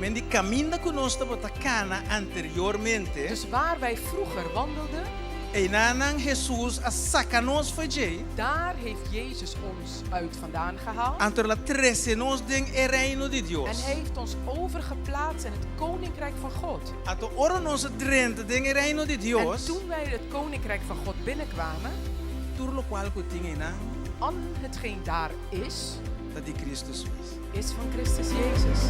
Men die caminda conosco botacana anteriormente. Dus waar wij vroeger wandelden, Einanang Jesus a sacanos foi jay. daar heeft Jezus ons uit vandaan gehaald. Antor la trecenos ding e reino di En Dios. hij heeft ons overgeplaatst in het koninkrijk van God. Ato oro nos drente ding e reino di En Dios. toen wij het koninkrijk van God binnenkwamen, Tur lo qual ko ting ina al hetgeen daar is, dat die Christus was. is van Christus Jezus.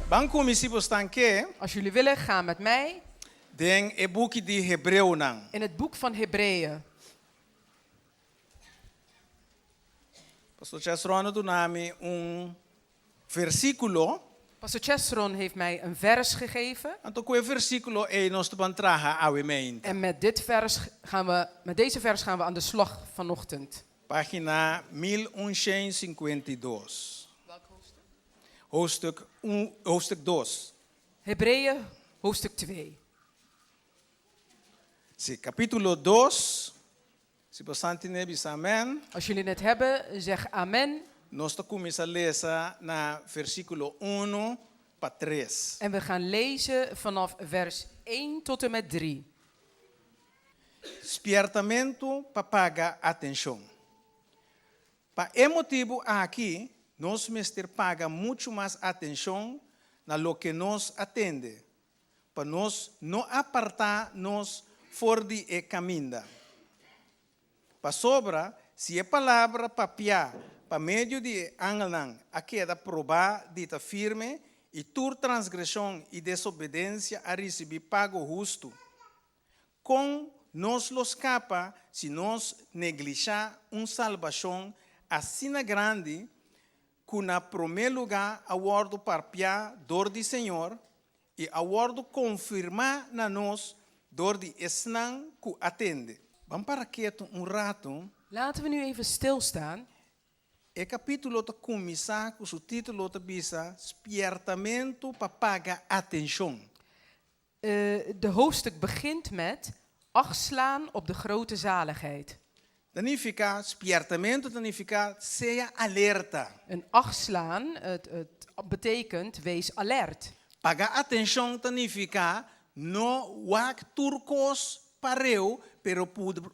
Bang commissie bestaan ke Als jullie willen, ga met mij ding e boeki di Hebreu nang. in het boek van Hebreeën. Pastor Chesrono tu nami versículo. Pastor Chesron heeft mij een vers gegeven. Anto kwe versículo e nos te bantraha awe meint. En met deze vers gaan we aan de slag vanochtend. Pagina 1152. Hoofdstuk 2. Hebreeën hoofdstuk 2. Sí, capítulo 2. Si bastante nebis amen. Als jullie het hebben, zeg amen. Nós começa a ler na versículo 1 para 3. En we gaan lezen vanaf vers 1 tot en met 3. Espiertamento para pagar atenção. Para esse motivo aqui, nós mister paga muito mais atenção na lo que nos atende, para nós não apartar nos fora de caminho. Para sobra, se a palavra papia, para meio de angelang, aqui é da provar de ta firme e tur transgressão e desobediência a receber pago justo. Com nos los capa se nós neglijar salvação assim grande, que na primeiro lugar aguardo parpia dor de Senhor e aguardo confirmar na nós dor de esnan que atende. Vamos para quieto rato. Laten we nu even stilstaan. E capítulo te começar com o título te bisa Espiertamento para pagar atenção. De hoofdstuk begint met acht slaan op de grote zaligheid. Significa, espiertamento significa seja alerta. Een acht slaan, het betekent wees alert. Pagar atenção significa no wak turcos pareu, pero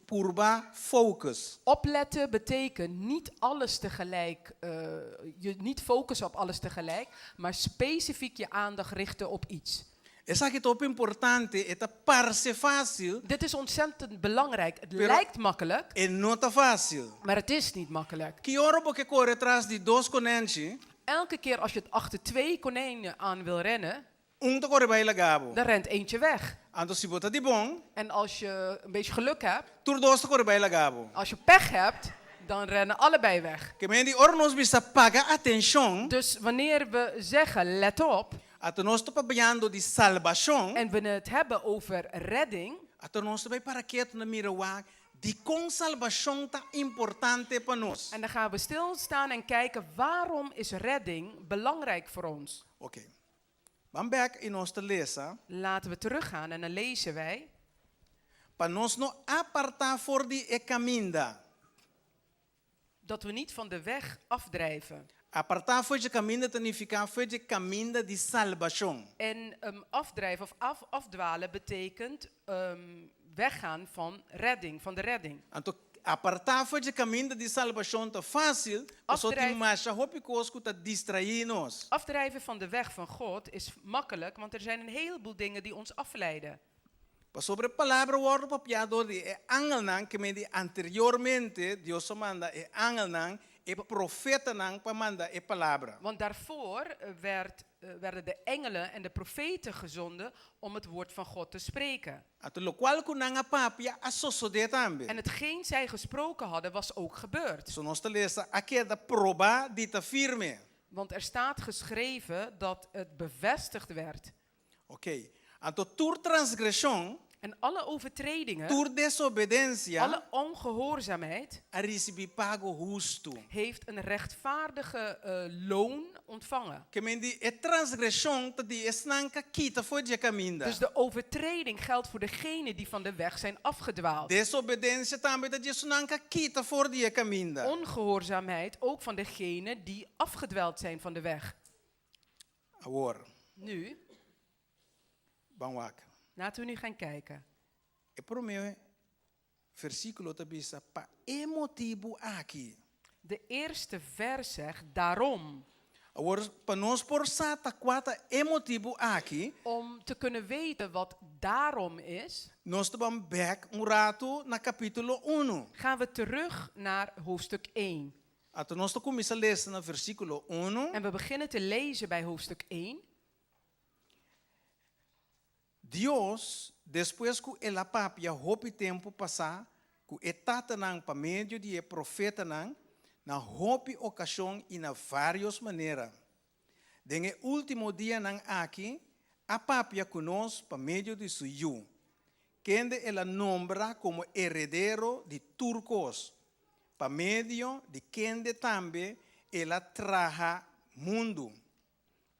purba focus. Opletten betekent niet alles tegelijk, je niet focussen op alles tegelijk, maar specifiek je aandacht richten op iets. Essa que é top importante, é parece fácil. Dit is ontzettend belangrijk. Het lijkt makkelijk, E não tá fácil. maar het is niet makkelijk. Que hora porque corre atrás de dois conentes, Elke keer als je het achter 2 konijnen aan wil rennen, te corre bij lagabo. dan rent eentje weg. Ando si bota de bom, En als je een beetje geluk hebt, tur dois te corre bij lagabo. als je pech hebt, dan rennen allebei weg. Que men die ornos bisa pagar atenção, Dus wanneer we zeggen, let op, ato nós tô pabiando de salvação, en we het hebben over redding, ato nós vai para quieto na mirawa, de com salvação tá importante para nós. en dan gaan we stilstaan en kijken waarom is redding belangrijk voor ons. Oké. Vamos back in ons te lezen. Laten we teruggaan en dan lezen wij. Para nós não apartar for de caminda. Dat we niet van de weg afdrijven. Apartar foi de caminda significa foi de caminda de salvação. En afdrijven of afdwalen betekent weggaan van redding, van de redding. Então, apartar foi de caminda de salvação tá fácil, só tem mais hopicos que tá distrair nós. Afdrijven van de weg van God is makkelijk, want er zijn een heleboel dingen die ons afleiden. Para sobre a palavra word papiado de angelnan que me de anteriormente Deus manda e angelnan e profeta nang pa manda e palavra. Want daarvoor werden de engelen en de profeten gezonden om het woord van God te spreken. Ato lo qual kunanga papia assosode tambe. En hetgeen zij gesproken hadden was ook gebeurd. So nós te lesa aqui da proba dita firme. Want er staat geschreven dat het bevestigd werd. Ok. Anto tur transgressão. En alle overtredingen, por desobediencia, alle ongehoorzaamheid, a receber pago justo. heeft een rechtvaardige loon ontvangen. Que mendi é transgressão te die esnanca kita foi de caminda. Dus de overtreding geldt voor degenen die van de weg zijn afgedwaald. Desobediência também te die esnanca kita for die caminda. Ongehoorzaamheid ook van degenen die afgedwaald zijn van de weg. Agora, Nu, vamos lá. laten we nu gaan kijken. É pro meu versículo te bisa pa emotivo aqui. De eerste vers zegt daarom. Agora, para nós por sata quata emotivo aqui, Om te kunnen weten wat daarom is, nós vamos back rato na capítulo 1. gaan we terug naar hoofdstuk 1. Então nós começamos a ler no versículo 1. En we beginnen te lezen bij hoofdstuk 1. Deus, depois que ela papia hopi tempo passar, que etata nang pa meio de profeta nang, na hopi ocasião e na várias maneiras. Dengue último dia nang aqui, a papia conosco pa meio de suyu, quende ela nombra como heredero de turcos, pa meio de quende também ela traja mundo.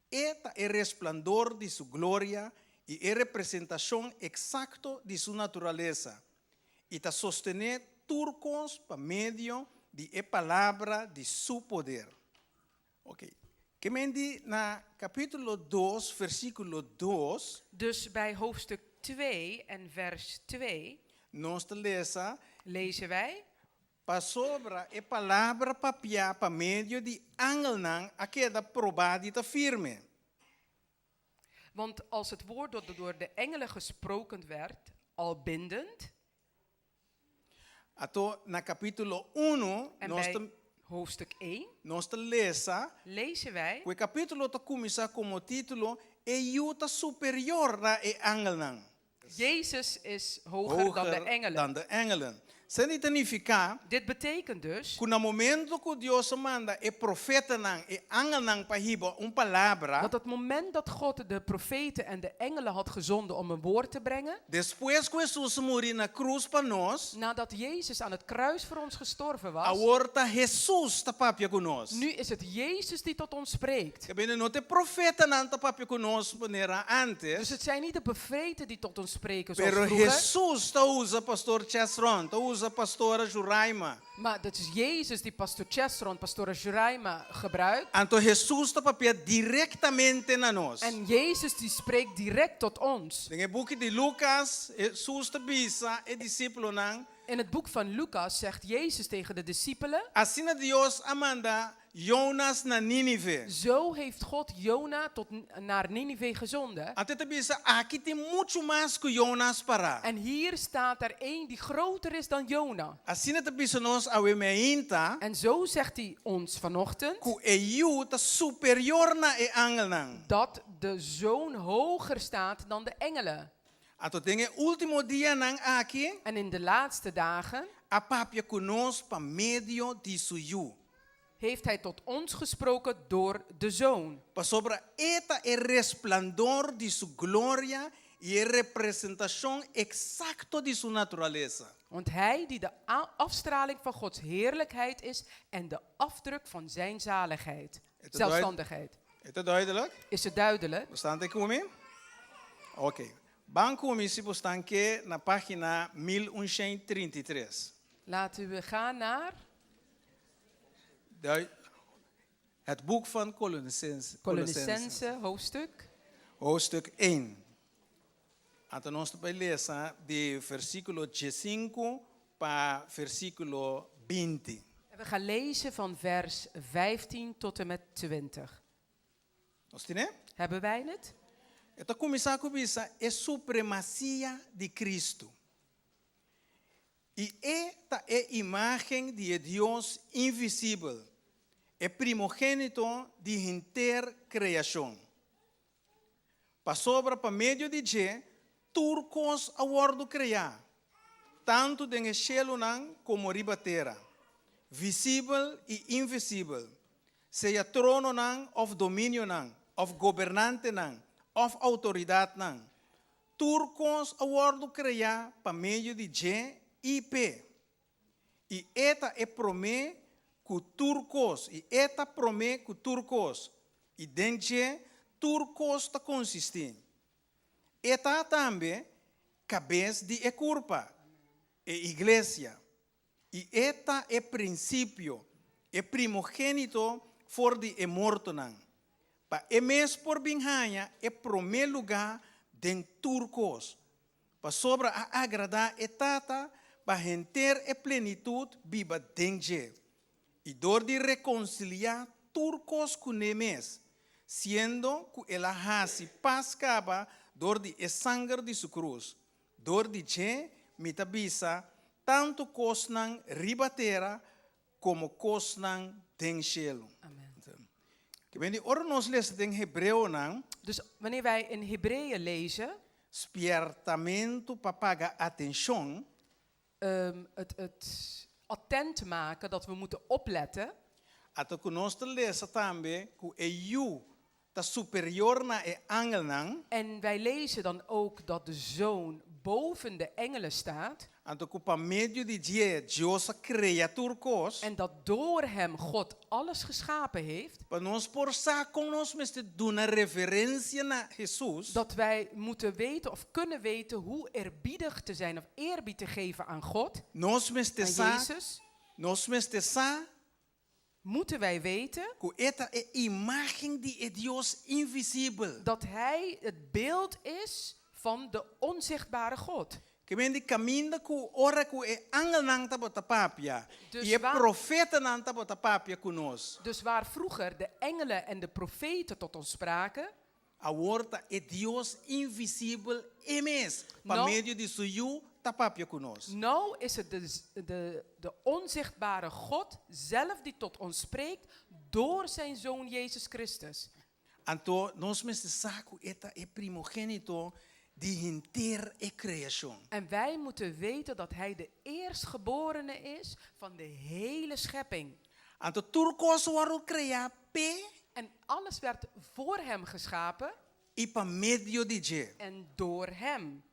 Eta é resplandor de sua glória e é representação exacta de sua natureza. E está sostener turcos para meio de a palavra de seu poder. Ok. Que mendi na capítulo 2, versículo 2, Dus bij hoofdstuk 2 en vers 2 nós lezen wij: para sobra a palavra papia para meio de angelnang a queda probada e firme. Want als het woord dat door de engelen gesproken werd, al bindend, Ato na capítulo 1, en nós bij hoofdstuk 1 lezen wij, o capítulo te começa como título E Yuta superior na e angelnang. Jezus is hoger dan de engelen. Dan de engelen. Significa Dit betekent dus que no momento que Deus manda e profeta nang e angel nang pahibo palavra, dat het moment dat God de profeten en de engelen had gezonden om een woord te brengen, depois que Jesus morreu na cruz para nós, nadat Jezus aan het kruis voor ons gestorven was, agora Jesus tá papia conosco. nu is het Jezus die tot ons spreekt. Que bem não te profeta nang tá papia conosco maneira Dus antes, het zijn niet de profeten die tot ons spreken zoals pero vroeger, Jesus tá usa pastor Chesron, tá usa pastora Juraima. maar dat is Jezus die pastor Chesron, pastor Juraima gebruikt. Então Jesus tá papia diretamente na nós. En Jezus die spreekt direct tot ons. In het boek de Lucas, Jesus te bisa e discípulo nang, In het boek van Lucas zegt Jezus tegen de discipelen: assim Deus amanda Jonas na Nínive. zo heeft God Jona naar Ninive gezonden. Até te bisa aqui tem muito mais que Jonas para. En hier staat er één die groter is dan Jona. Assim te bisa nós awe meinta, En zo zegt hij ons vanochtend ku EU ta superior na e angel nang. dat de zoon hoger staat dan de engelen. Ato tem último dia nang aqui, En in de laatste dagen a papia conosco pa medio de suyu. heeft hij tot ons gesproken door de zoon. Pa sobra eta e resplandor de su gloria e a representação exacta de sua natureza. Want hij die de afstraling van Gods heerlijkheid is en de afdruk van zijn zaligheid. Zelfstandigheid. Is het duidelijk? Is het duidelijk? Bastante come? Ok. Banco Municipal Stanque na página 1133. Laten we gaan naar Het boek van Colossense hoofdstuk. Hoofdstuk 1. Então nós vamos ler de versículo 5 para versículo 20. We gaan lezen van vers 15 tot en met 20. Nós temos? Hebben wij het? Então começar com isso, é supremacia de Cristo. E esta é a imagem de Deus invisível, é primogênito de inteira criação. Passou para meio de G, turcos a wordo criar, tanto de cielo como riba terra, visível e invisível, seja trono of domínio of governante of autoridade turcos awardo crea pa meio de J e P. E eta é prome ku turcos. E eta prome ku turcos. E dentje turcos ta consistir. Eta também cabeça de curpa. É igreja. E eta é princípio. É primogênito for de mortonan. Pa mes por binhanya é primeiro lugar den turcos. Pa sobra a agradar etata, pa renter e plenitude biba denje. E dor de reconciliar turcos com nemes, sendo que ela hasi pascaba dor de sangue de sua cruz. Dor de je mitabisa, tanto cosnan ribatera como cosnan den cielo. Amen. Ik weet niet, or nos lezen in Hebreo nang, Dus wanneer wij in Hebreeën lezen, spiertamento papaga attention, het attent maken dat we moeten opletten. ato que nos te lezen também, que eu ta superior na angel nang, En wij lezen dan ook dat de Zoon boven de engelen staat. ato que pa medio de dia, Deus cria turcos, En dat door hem God alles geschapen heeft. pa nos por sa com nos meste duna referência na Jesus, Dat wij moeten weten of kunnen weten hoe eerbiedig te zijn of eerbied te geven aan God, nos meste aan sa, Jezus. nos meste sa, Moeten wij weten que eta é imagem de Deus invisível. dat hij het beeld is van de onzichtbare God. Que vem de caminho que ora que é angel nang tabota papia Dus e é waar- profeta nang tabota papia conosco. Dus waar vroeger de engelen en de profeten tot ons spraken, Agora é Deus invisível emes por No. meio de suyo tapapia conosco. nou is het de onzichtbare God zelf die tot ons spreekt door zijn Zoon Jezus Christus. Então nós me saco eta é primogênito de inteira a criação. En wij moeten weten dat hij de eerstgeborene is van de hele schepping. Então turcos waren criar p En alles werd voor hem geschapen e por meio de je. en door hem.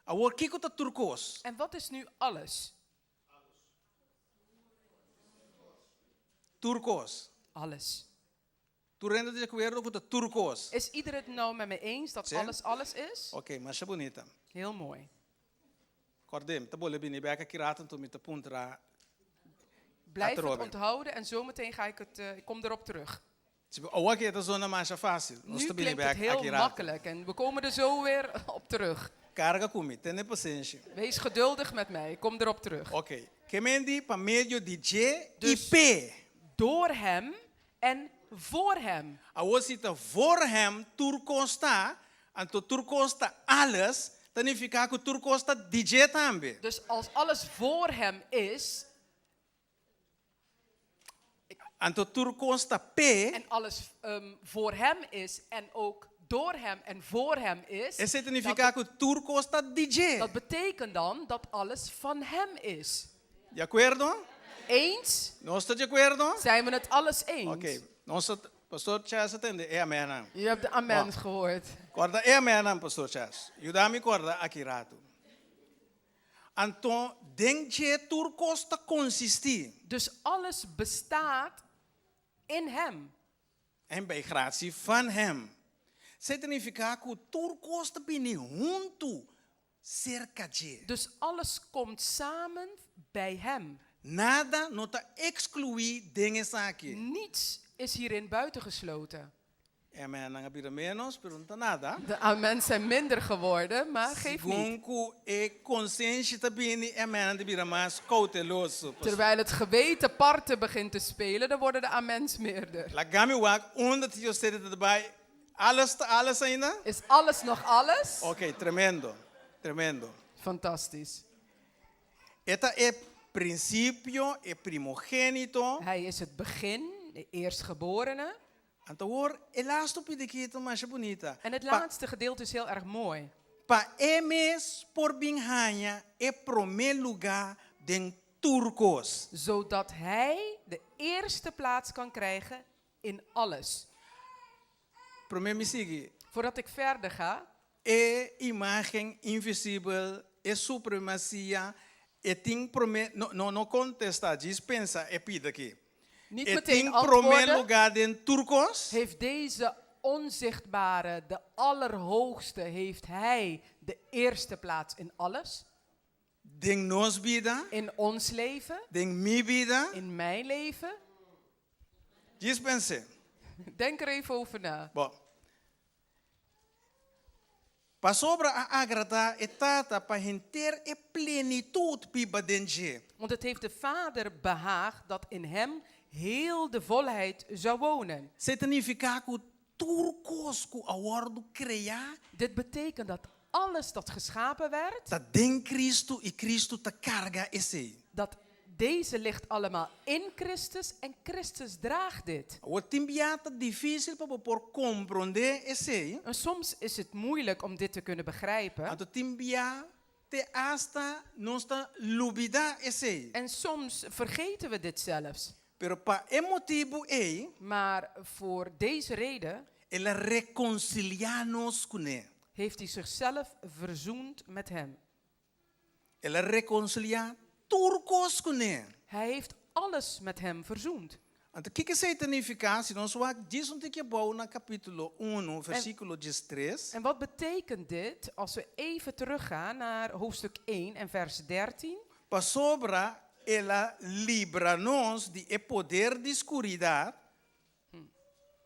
Agora que tá turcos? En wat is nu alles? Turcos. Alles. Tu rende de acordo com turcos. Is iedereen het nou met me eens dat Sim. alles is? Ok, mas é bonita. Heel mooi. Acordem, tá bom, bem, bem, que rato tu me tá puntra. Blijf het Robin. onthouden en zometeen ga ik ik kom erop terug. Tipo, oh, aqui é zona mais fácil. Nu klinkt het heel makkelijk en we komen er zo weer op terug. Carga comigo, tenha paciência. Wees geduldig met mij, ik kom erop terug. Ok. Que mendi para meio de J Dus- e P. Door hem en voor hem. Agora se tá voor hem, turco está, então turco está alles, significa que turco está de J também. Dus als alles voor hem is Então turco está P, en alles voor hem is en ook door hem en voor hem is, esse significa que turco está de J. dat betekent dan dat alles van hem is. De acordo? Eens? Nós estamos de acordo? Zijn we het alles eens? Ok. Nós, pastor Charles atende, é amen. Je hebt de amen gehoord. Corda é amen, pastor Charles. Ajuda-me corda aqui rato. Então, denje turco está consistir. Dus alles bestaat in hem. En bij gratie van hem. Significa que o turco está bem junto, cerca de. Dus alles komt samen bij hem. Nada não está excluir dinges aqui. Niets is hierin buitengesloten. Amen, não é menos, pergunta nada. De amen zijn minder geworden, maar geef niet. Segundo é consciência também, amen, de bira mais cauteloso. Terwijl het geweten parten begint te spelen, dan worden de amens meerder. La gami wak, omdat je zit erbij, alles ainda? Is alles nog alles? Ok, tremendo, tremendo. Fantastisch. Esta é princípio, é primogênito. Hij is het begin, de eerstgeborene. Então, hoor, é laatste pidiquito, mas é bonita. En het laatste gedeelte is heel erg mooi. Pa emes por binhanha é primeiro lugar den turcos. Zodat hij de eerste plaats kan krijgen in alles. Primeiro me sigue. Voordat ik verder ga, e imagen invisível, e supremacia, e ting prome, no contesta, dispensa, e pide aqui. Niet E meteen ting prome antwoorden. lugar den turcos, Heeft deze onzichtbare, de Allerhoogste, heeft Hij de eerste plaats in alles? den nos vida, In ons leven, den mi vida, in mijn leven? dispense. Denk er even over na. Bom. Pa sobra a agrada e tata pa hinter e plenitude piba denje. Want het heeft de Vader behaagd dat in hem heel de volheid zou wonen. Significa que turcos ku awardo crea, Dit betekent dat alles dat geschapen werd, ta den Cristo e Cristo ta carga esse. dat deze ligt allemaal in Christus en Christus draagt dit. O timbiata difícil pa por compreender esse. En soms is het moeilijk om dit te kunnen begrijpen. Ato timbia te hasta nosta lubida esse. En soms vergeten we dit zelfs. Pero pa emotivo Maar voor deze reden ela reconcilianos cune. heeft hij zichzelf verzoend met hem. Ela reconcilia turcos cune. Hij heeft alles met hem verzoend. Então, o que significa? Se nós diz que bom na capítulo 1, versículo 13. En wat betekent dit als we even teruggaan naar hoofdstuk 1 en vers 13? Pa sobra, ela libra-nos de poder de escuridade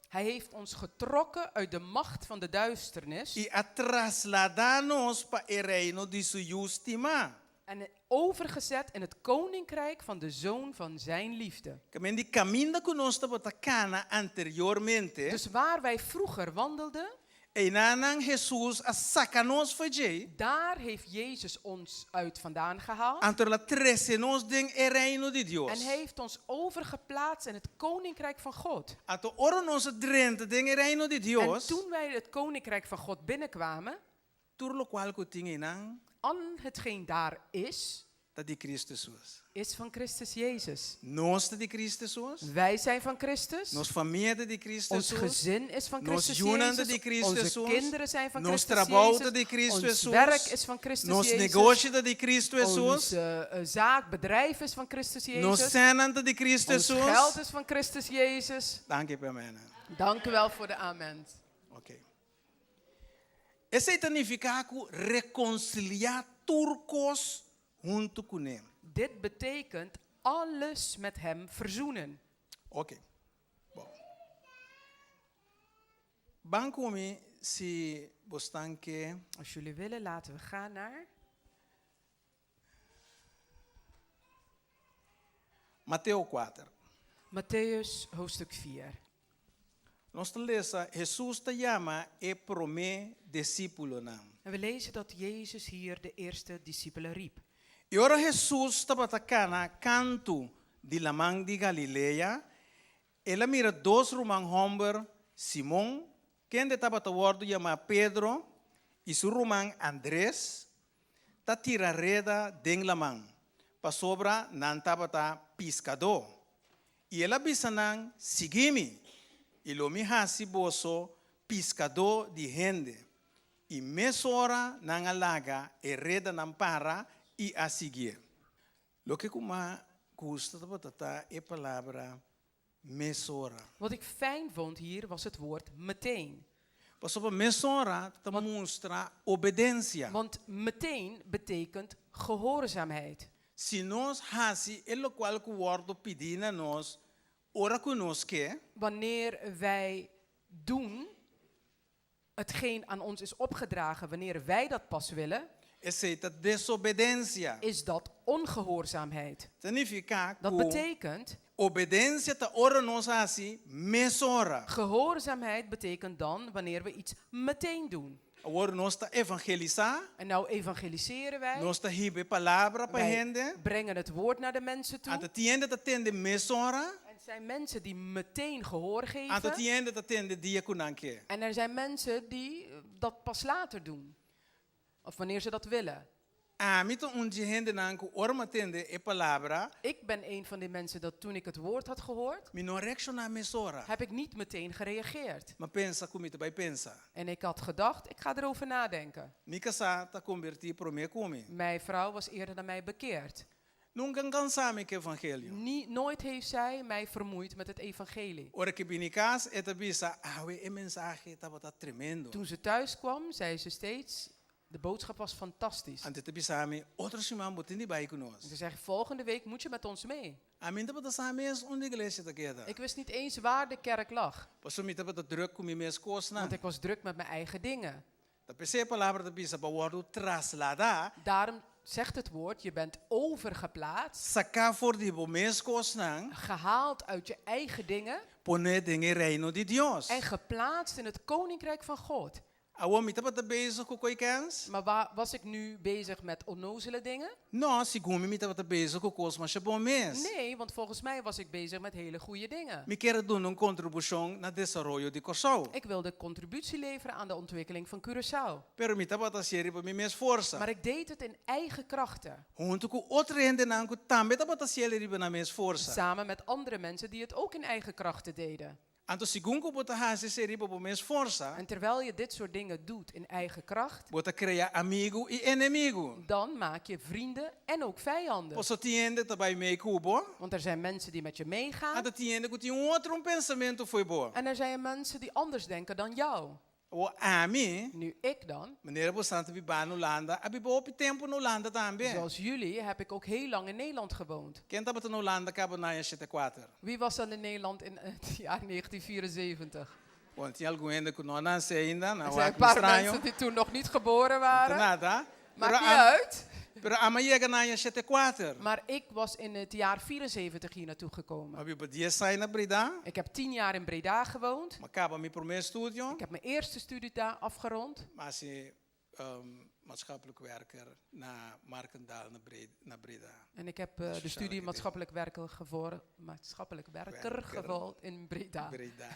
Hij heeft ons getrokken uit de macht van de duisternis e a trasladar-nos para o reino de sua justima. en overgezet in het koninkrijk van de Zoon van zijn liefde. Que de caminho que nós estava cana anteriormente, Dus waar wij vroeger wandelden, e nanan Jesus a saca-nos foi daar heeft Jezus ons uit vandaan gehaald. antor la trece-nos den o reino de Deus. En heeft ons overgeplaatst in het koninkrijk van God. Ato ora nos drente den o reino de En Deus, toen wij het koninkrijk van God binnenkwamen, turlo qual que tinha nan, al hetgeen daar is, dat de Cristo Jesus. is van Christus Jezus. Nós de Cristo Jesus. Wij zijn van Christus. Nos família de Cristo Ons Jesus. gezin is van Nos Christus junanda Jezus. de Cristo Onze Jesus. kinderen zijn van Nos Christus trabalho Jezus. de Cristo Ons Jesus. werk is van Christus Nos Jezus. negócio de Cristo Jesus. Onze zaak, bedrijf is van Christus Nos Jezus. cenante de Cristo Ons Jesus. geld is van Christus Jezus. Dank je, Pamela. Dank u wel voor de amen. Ok. Esse significa que reconciliar turcos junto com ele. Dit betekent alles met hem verzoenen. Ok. Bom. Banco me se bostanque Als jullie willen, laten we gaan naar Mateus 4. Matthäus hoofdstuk 4. Nós lesa Jesus te chama e prome discípulo nam. En we lezen dat Jezus hier de eerste discipelen riep. E ora Jesus estava atacando canto de Lamang de Galileia. Ela mira dois rumang homber, Simão, quem estava a bordo chama Pedro, e seu rumang Andrés, ta tira reda den Lamang. Pa sobra nan estava ta pescador. E ela bisanang sigimi. E lo mi hasi boso pescador de gente. E mesora nan alaga e reda nan para e a seguir. Lo que kuma custa batata e palavra mesora. Wat ik fijn vond hier was het woord meteen. Pas op mesora te mostra obediência. Want meteen betekent gehoorzaamheid. Se nós hasi el qual que wordo pedina nós ora conosque, Wanneer wij doen hetgeen aan ons is opgedragen, wanneer wij dat pas willen, essa desobediência. is dat ongehoorzaamheid. Significa Dat que betekent, obediência ta ora nós hasi mesora. gehoorzaamheid betekent dan wanneer we iets meteen doen. Ora nós ta evangelizar, En nou evangeliseren wij, nós ta hibe palavra para wij gente. brengen het woord naar de mensen toe. Anta tiende ta tende mesora. En er zijn mensen die meteen gehoor Anta geven. tiende ta tende diaconanke. En er zijn mensen die dat pas later doen. Of wanneer ze dat willen. Amito gente nanku orma tende e palavra, Ik ben een van die mensen dat toen ik het woord had gehoord, mi no reacciona mesora. heb ik niet meteen gereageerd. Ma pensa kumita by pensa. En ik had gedacht, ik ga erover nadenken. Mika sa ta converti pro me kumi. Mijn vrouw was eerder dan mij bekeerd. Nunca cansame ke evangelio. Nooit heeft zij mij vermoeid met het evangelie. Ora que binicas eta bisa, we e mensaje tabata tremendo. Toen ze thuis kwam, zei ze steeds, de boodschap was fantastisch. Ante te bisami, otro simam botindi by En kunos. ze zei, volgende week moet je met ons mee. Amin tabata sami es undi iglesia ta keda. Ik wist niet eens waar de kerk lag, Pasumi tabata druk kumi mes kosna. want ik was druk met mijn eigen dingen. Ta pese palavra ta bisa pa wordu traslada, Daarom zegt het woord, je bent overgeplaatst, saka for di bo mes kosna, gehaald uit je eigen dingen pone dinge reino di Dios. en geplaatst in het koninkrijk van God. Awo mi tabata bezig ko koikens? Maar waar was ik nu bezig met onnozele dingen? No, sigumi mi tabata bezig ko kosma sha bom mes. Nee, want volgens mij was ik bezig met hele goede dingen. Mi quero doen een contribuição na desarrollo de Curaçao. Ik wilde contributie leveren aan de ontwikkeling van Curaçao. Pero mi tabata seri pa mi mes força. Maar ik deed het in eigen krachten. Junto com outra gente nanku tambe tabata seri pa na mes força. Samen met andere mensen die het ook in eigen krachten deden. Anto segundo bota hase seri pa mes força, En terwijl je dit soort dingen doet in eigen kracht, bota crea amigo e inimigo. dan maak je vrienden en ook vijanden. Posso tiende tabai me cubo. Want er zijn mensen die met je meegaan. Anto tiende que tinha outro pensamento foi bom. En er zijn mensen die anders denken dan jou. O ami, Nu ik dan, meneer Bosante biba no Holanda, abi bo op tempo no Holanda tambe. zoals jullie, heb ik ook heel lang in Nederland gewoond. Quem tabata no Holanda cabo na 74. Wie was dan in Nederland in het jaar 1974? Bom, tinha algum ainda que não nasce ainda, Er na zijn een hora paar estranho. mensen die toen nog niet geboren waren. Nada. Maakt niet uit. Pero ama chega na 74. Maar ik was in het jaar 74 hier naartoe gekomen. Abi podia sair na Breda, Ik heb 10 jaar in Breda gewoond. maar acaba meu primeiro studio, Ik heb mijn eerste studie daar afgerond. mas maatschappelijk werker na Markendal na Breda. En ik heb de Sociale studie academie. maatschappelijk werker gevolgd in Breda. Breda.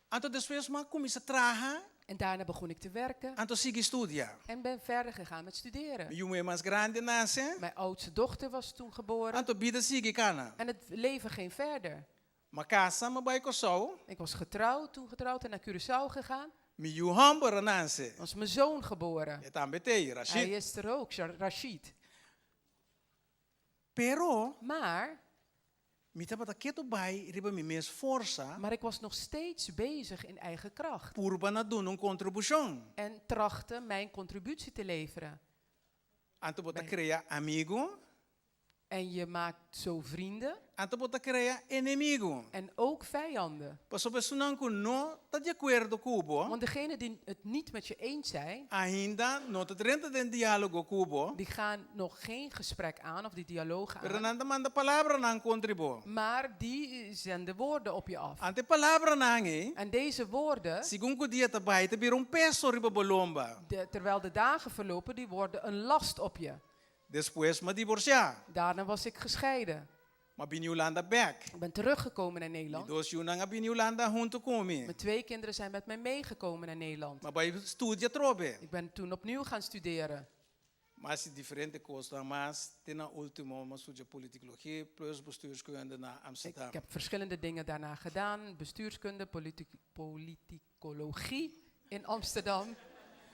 Anto después ma começa a trabalhar, En daarna begon ik te werken anto sigue estudia. en ben verder gegaan met studeren. E o mais grande nasce, Mijn oudste dochter was toen geboren anto vida sigue cana. en het leven ging verder. Ma casa ma vai Curaçao, Ik was getrouwd, toen getrouwd en naar Curaçao gegaan. mi o hambara nasce. Dan was mijn zoon geboren. E também tem, Hij Rashid. is er ook, Rashid. Pero Maar mi tava daqueto bai, riba mi mes força, ik was nog steeds bezig in eigen kracht. purba na doen contribuição. En trachtte mijn contributie te leveren. Anto bota crea amigo, En je maakt zo vrienden anto bota crea inimigo. en ook vijanden. Paso pessoa que não tá de acordo cubo, Want degenen die het niet met je eens zijn, ainda não tá dentro de diálogo cubo, die gaan nog geen gesprek aan of die dialoog pero aan. nanda manda palavra não contribu. Maar die zenden woorden op je af. Ante palavra não, En deze woorden, segundo dia tá bai, tá bir peso riba bolomba. terwijl de dagen verlopen, die worden een last op je. Depois me divorciar, Daarna was ik gescheiden. ma bin Yolanda back. Ik ben teruggekomen naar E Nederland. dos junanga bin Yolanda junto comigo. Mijn 2 kinderen zijn met mij meegekomen naar Nederland. Ma bai studia trobe. Ik ben toen opnieuw gaan studeren. Mas diferente coisa, mas tem na último uma studia politicologia, plus bestuurskunde na Amsterdam. Ik heb verschillende dingen daarna gedaan. Bestuurskunde, politicologie in Amsterdam.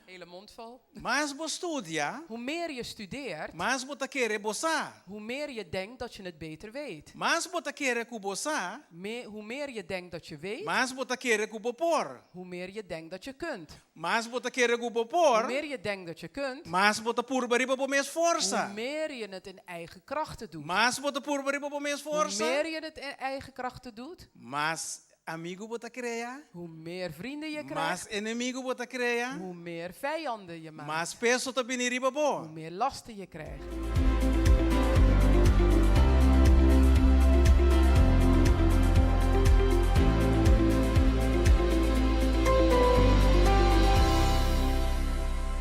Hele mond vol. Mas bo studia, Hoe meer je studeert, mas bo querer bossa. hoe meer je denkt dat je het beter weet. Mas bo querer ku bossa, Hoe meer je denkt dat je weet, mas bo querer ku bopor. hoe meer je denkt dat je kunt. Mas bo querer ku Hoe bopor, meer je denkt dat je kunt, mas bo purbari bo mes hoe força. meer je het in eigen krachten doet. Mas bo purbari bo mes Hoe força. meer je het in eigen krachten doet, Mas amigo bo crea, hoe meer vrienden je mas krijgt, inimigo bo crea, hoe meer vijanden je maakt, mas peso ta biniriba hoe bo. meer lasten je krijgt.